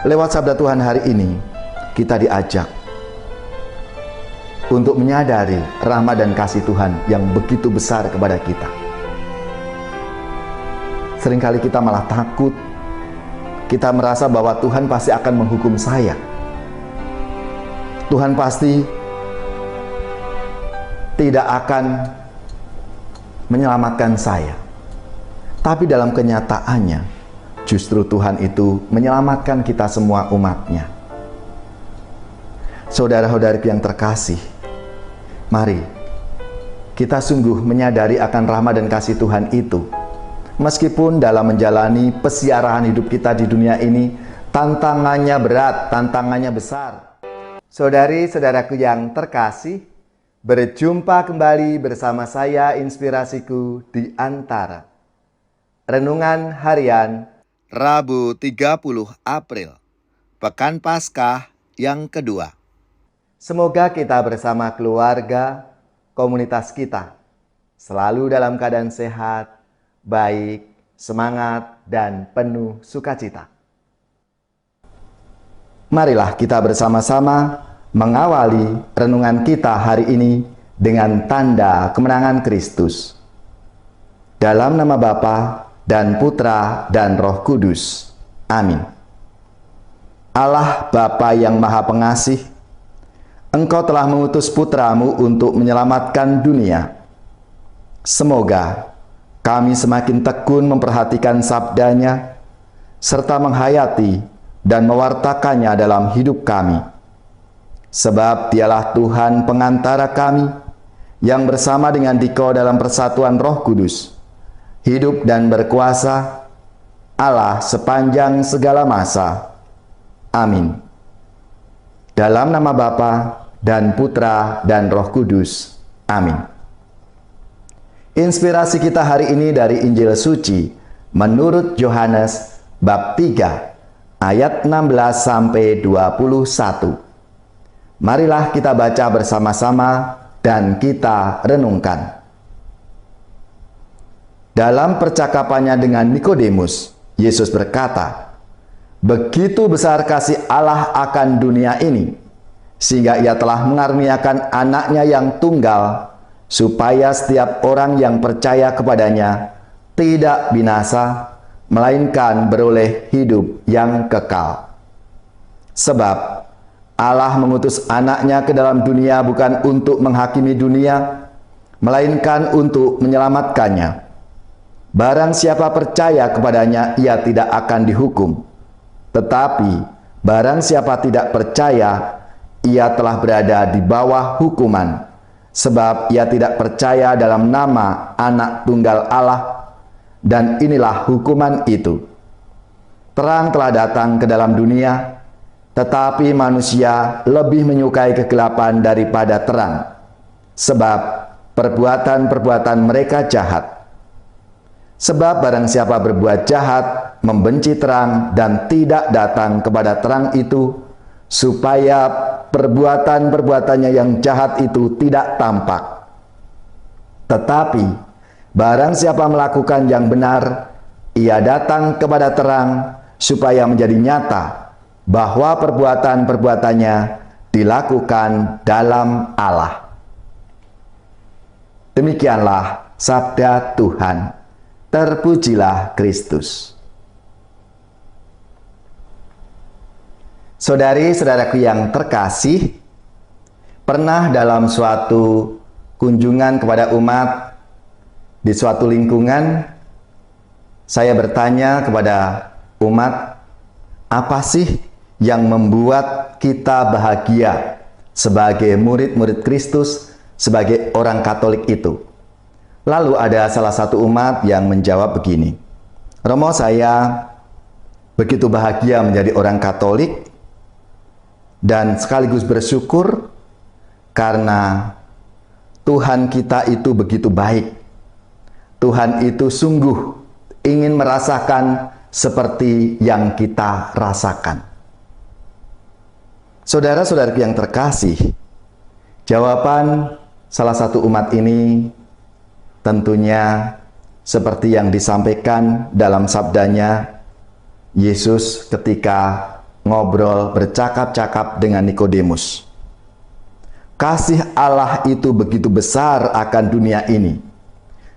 Lewat sabda Tuhan hari ini, kita diajak untuk menyadari rahmat dan kasih Tuhan yang begitu besar kepada kita. Seringkali kita malah takut. Kita merasa bahwa Tuhan pasti akan menghukum saya. Tuhan pasti tidak akan menyelamatkan saya. Tapi dalam kenyataannya, justru Tuhan itu menyelamatkan kita semua umatnya. Saudara-saudariku yang terkasih, mari kita sungguh menyadari akan rahmat dan kasih Tuhan itu. Meskipun dalam menjalani pesiarahan hidup kita di dunia ini, tantangannya berat, tantangannya besar. Saudari-saudaraku yang terkasih, berjumpa kembali bersama saya Inspirasiku di Antara. Renungan Harian Rabu 30 April, Pekan Paskah yang kedua. Semoga kita bersama keluarga, komunitas kita, selalu dalam keadaan sehat, baik, semangat, dan penuh sukacita. Marilah kita bersama-sama mengawali renungan kita hari ini dengan tanda kemenangan Kristus. Dalam nama Bapa dan Putra dan Roh Kudus. Amin. Allah Bapa yang Maha Pengasih, Engkau telah mengutus Putramu untuk menyelamatkan dunia. Semoga kami semakin tekun memperhatikan sabdanya, serta menghayati dan mewartakannya dalam hidup kami. Sebab Dialah Tuhan pengantara kami, yang bersama dengan Dikau dalam persatuan Roh Kudus, hidup dan berkuasa, Allah sepanjang segala masa. Amin. Dalam nama Bapa dan Putra dan Roh Kudus. Amin. Inspirasi kita hari ini dari Injil Suci menurut Yohanes bab 3 ayat 16 sampai 21. Marilah kita baca bersama-sama dan kita renungkan. Dalam percakapannya dengan Nikodemus, Yesus berkata, "Begitu besar kasih Allah akan dunia ini, sehingga Ia telah mengaruniakan anaknya yang tunggal, supaya setiap orang yang percaya kepadanya tidak binasa, melainkan beroleh hidup yang kekal. Sebab Allah mengutus anaknya ke dalam dunia bukan untuk menghakimi dunia, melainkan untuk menyelamatkannya. Barang siapa percaya kepadanya, ia tidak akan dihukum. Tetapi barang siapa tidak percaya, ia telah berada di bawah hukuman, sebab ia tidak percaya dalam nama Anak Tunggal Allah. Dan inilah hukuman itu: terang telah datang ke dalam dunia, tetapi manusia lebih menyukai kegelapan daripada terang, sebab perbuatan-perbuatan mereka jahat. Sebab barang siapa berbuat jahat, membenci terang dan tidak datang kepada terang itu, supaya perbuatan-perbuatannya yang jahat itu tidak tampak. Tetapi barang siapa melakukan yang benar, ia datang kepada terang, supaya menjadi nyata bahwa perbuatan-perbuatannya dilakukan dalam Allah." Demikianlah sabda Tuhan. Terpujilah Kristus. Saudari-saudaraku yang terkasih, pernah dalam suatu kunjungan kepada umat di suatu lingkungan, saya bertanya kepada umat, apa sih yang membuat kita bahagia sebagai murid-murid Kristus, sebagai orang Katolik itu? Lalu ada salah satu umat yang menjawab begini, "Romo, saya begitu bahagia menjadi orang Katolik dan sekaligus bersyukur karena Tuhan kita itu begitu baik. Tuhan itu sungguh ingin merasakan seperti yang kita rasakan." Saudara-saudaraku yang terkasih, jawaban salah satu umat ini tentunya seperti yang disampaikan dalam sabdanya Yesus ketika ngobrol, bercakap-cakap dengan Nikodemus. Kasih Allah itu begitu besar akan dunia ini,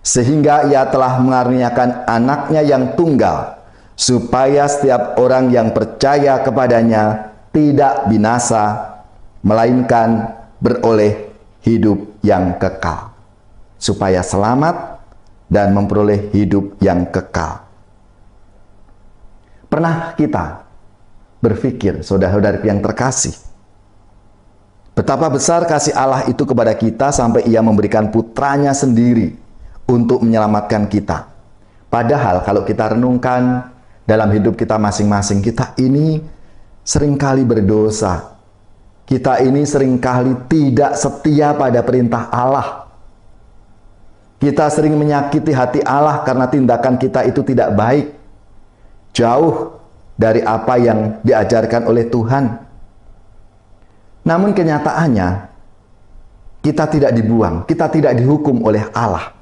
sehingga Ia telah mengaruniakan anaknya yang tunggal, supaya setiap orang yang percaya kepadanya tidak binasa, melainkan beroleh hidup yang kekal. Supaya selamat dan memperoleh hidup yang kekal. Pernah kita berpikir, saudara-saudara yang terkasih, betapa besar kasih Allah itu kepada kita sampai Ia memberikan putranya sendiri untuk menyelamatkan kita. Padahal kalau kita renungkan dalam hidup kita masing-masing, kita ini seringkali berdosa. Kita ini seringkali tidak setia pada perintah Allah. Kita sering menyakiti hati Allah karena tindakan kita itu tidak baik, jauh dari apa yang diajarkan oleh Tuhan. Namun kenyataannya, kita tidak dibuang, kita tidak dihukum oleh Allah.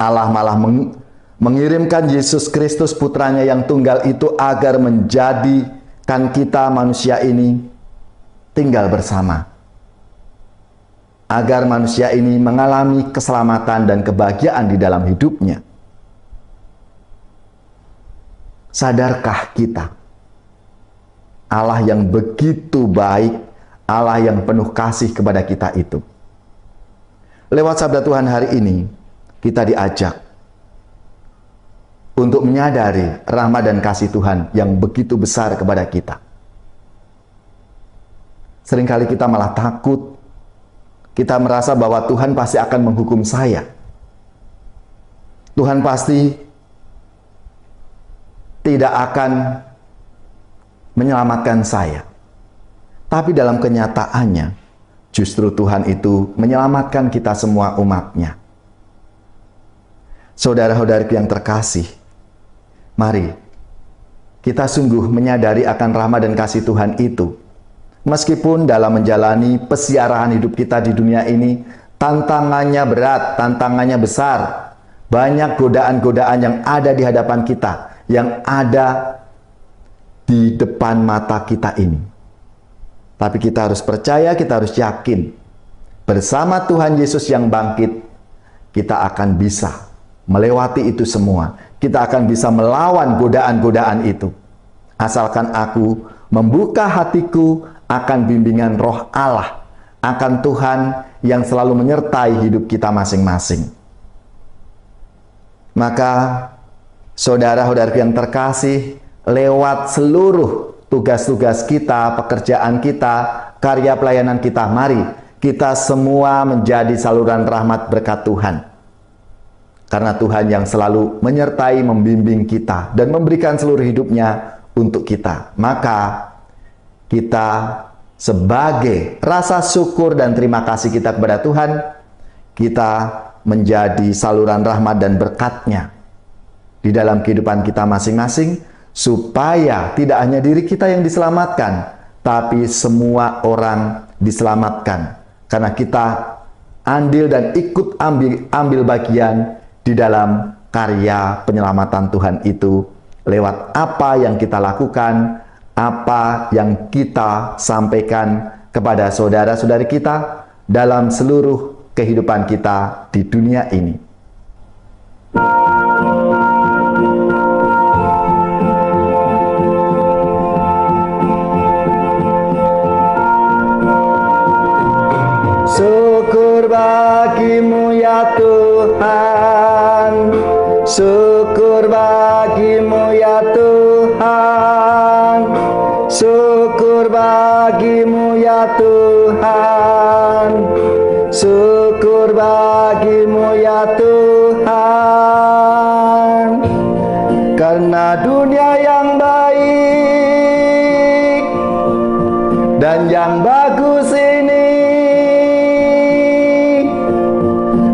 Allah malah mengirimkan Yesus Kristus putranya yang tunggal itu agar menjadikan kita manusia ini tinggal bersama. Agar manusia ini mengalami keselamatan dan kebahagiaan di dalam hidupnya. Sadarkah kita, Allah yang begitu baik, Allah yang penuh kasih kepada kita itu? Lewat sabda Tuhan hari ini, kita diajak untuk menyadari rahmat dan kasih Tuhan yang begitu besar kepada kita. Seringkali kita malah takut. Kita merasa bahwa Tuhan pasti akan menghukum saya. Tuhan pasti tidak akan menyelamatkan saya. Tapi dalam kenyataannya, justru Tuhan itu menyelamatkan kita semua umatnya. Saudara-saudari yang terkasih, mari kita sungguh menyadari akan rahmat dan kasih Tuhan itu. Meskipun dalam menjalani pesiarahan hidup kita di dunia ini, tantangannya berat, tantangannya besar. Banyak godaan-godaan yang ada di hadapan kita, yang ada di depan mata kita ini. Tapi kita harus percaya, kita harus yakin, bersama Tuhan Yesus yang bangkit, kita akan bisa melewati itu semua. Kita akan bisa melawan godaan-godaan itu. Asalkan aku membuka hatiku akan bimbingan Roh Allah, akan Tuhan yang selalu menyertai hidup kita masing-masing. Maka saudara-saudara yang terkasih, lewat seluruh tugas-tugas kita, pekerjaan kita, karya pelayanan kita, mari kita semua menjadi saluran rahmat berkat Tuhan. Karena Tuhan yang selalu menyertai, membimbing kita, dan memberikan seluruh hidupnya untuk kita. Maka kita sebagai rasa syukur dan terima kasih kita kepada Tuhan, kita menjadi saluran rahmat dan berkat-Nya di dalam kehidupan kita masing-masing, supaya tidak hanya diri kita yang diselamatkan, tapi semua orang diselamatkan. Karena kita andil dan ikut ambil bagian di dalam karya penyelamatan Tuhan itu, lewat apa yang kita lakukan, apa yang kita sampaikan kepada saudara-saudari kita dalam seluruh kehidupan kita di dunia ini. Syukur bagimu ya Tuhan, syukur bagimu ya Tuhan, syukur bagimu ya Tuhan, syukur bagimu ya Tuhan. Karena dunia yang baik dan yang bagus ini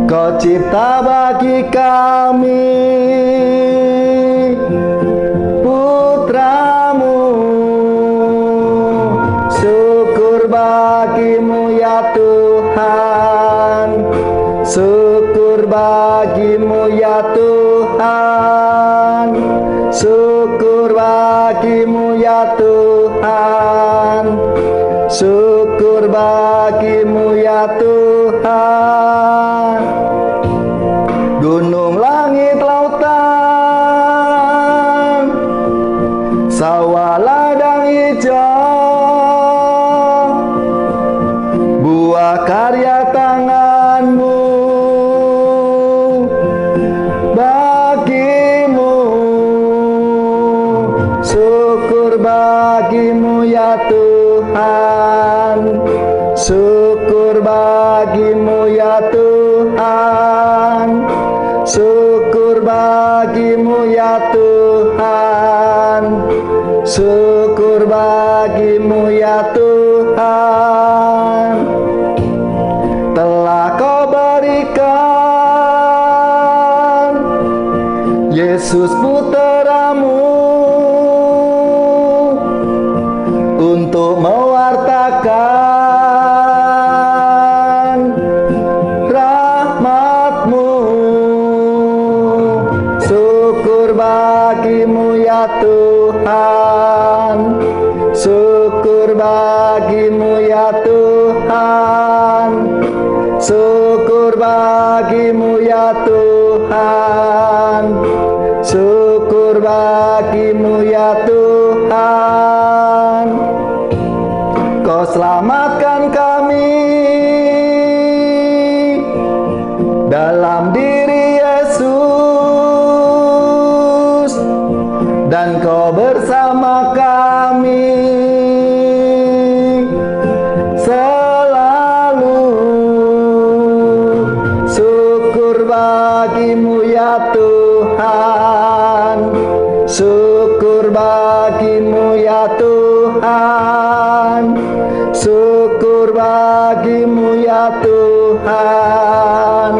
Kau cipta bagi kami, putramu. Syukur bagimu ya Tuhan, syukur bagimu ya Tuhan, syukur bagimu ya Tuhan. Syukur bagimu ya Tuhan. Gunung, langit, lautan, sawah, ladang hijau, buah karya tanganmu, bagimu. Syukur bagimu ya Tuhan. Syukur bagimu ya Tuhan. Syukur bagimu ya Tuhan. Syukur bagimu ya Tuhan. Telah kau berikan Yesus putramu untuk mewartakan rahmat-Mu. Syukur bagimu ya Tuhan. Syukur bagimu ya Tuhan. Syukur bagimu ya Tuhan. Syukur bagimu ya Tuhan. Kau selamatkan kami dalam diri Yesus, dan Kau bersama kami selalu. Syukur bagimu ya Tuhan. Syukur bagimu ya Tuhan. Syukur bagimu ya Tuhan.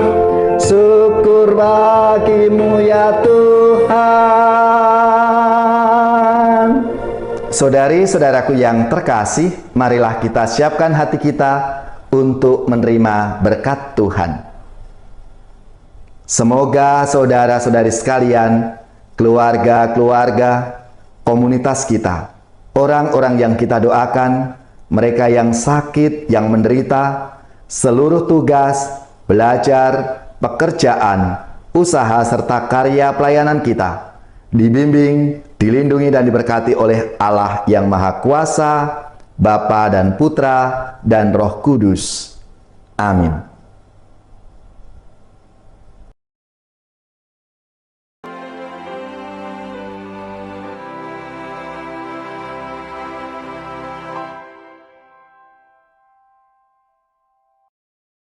Syukur bagimu ya Tuhan. Saudari-saudaraku yang terkasih, marilah kita siapkan hati kita untuk menerima berkat Tuhan. Semoga saudara-saudari sekalian, keluarga-keluarga, komunitas kita, orang-orang yang kita doakan, mereka yang sakit, yang menderita, seluruh tugas, belajar, pekerjaan, usaha, serta karya pelayanan kita, dibimbing, dilindungi, dan diberkati oleh Allah yang Maha Kuasa, Bapa dan Putra dan Roh Kudus. Amin.